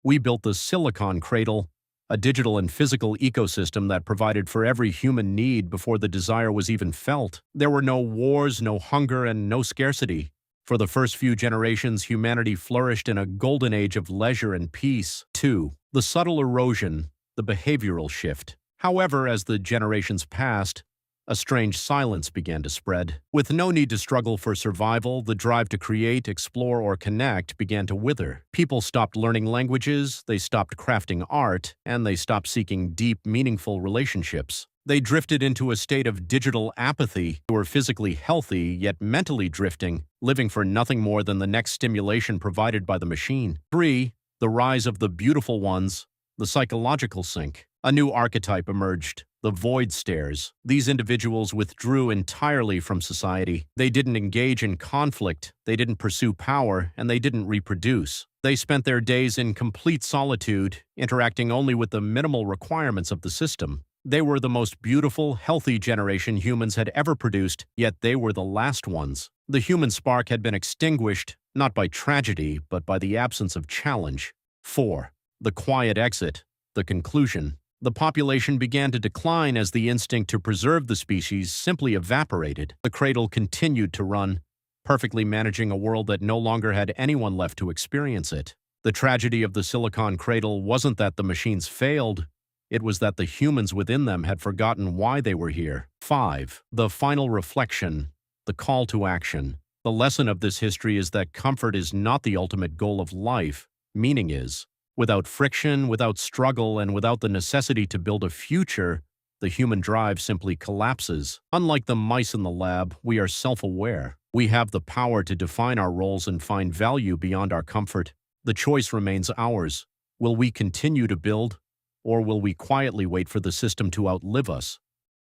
We built the Silicon Cradle, a digital and physical ecosystem that provided for every human need before the desire was even felt. There were no wars, no hunger, and no scarcity. For the first few generations, humanity flourished in a golden age of leisure and peace. 2. The subtle erosion, the behavioral shift. However, as the generations passed, a strange silence began to spread. With no need to struggle for survival, the drive to create, explore, or connect began to wither. People stopped learning languages, they stopped crafting art, and they stopped seeking deep, meaningful relationships. They drifted into a state of digital apathy. They were physically healthy, yet mentally drifting, living for nothing more than the next stimulation provided by the machine. 3. The rise of the beautiful ones, the psychological sink. A new archetype emerged. The void stares. These individuals withdrew entirely from society. They didn't engage in conflict, they didn't pursue power, and they didn't reproduce. They spent their days in complete solitude, interacting only with the minimal requirements of the system. They were the most beautiful, healthy generation humans had ever produced, yet they were the last ones. The human spark had been extinguished, not by tragedy, but by the absence of challenge. 4. The quiet exit, the conclusion. The population began to decline as the instinct to preserve the species simply evaporated. The cradle continued to run, perfectly managing a world that no longer had anyone left to experience it. The tragedy of the Silicon Cradle wasn't that the machines failed, it was that the humans within them had forgotten why they were here. 5. The final reflection, the call to action. The lesson of this history is that comfort is not the ultimate goal of life. Meaning is. Without friction, without struggle, and without the necessity to build a future, the human drive simply collapses. Unlike the mice in the lab, we are self-aware. We have the power to define our roles and find value beyond our comfort. The choice remains ours. Will we continue to build, or will we quietly wait for the system to outlive us?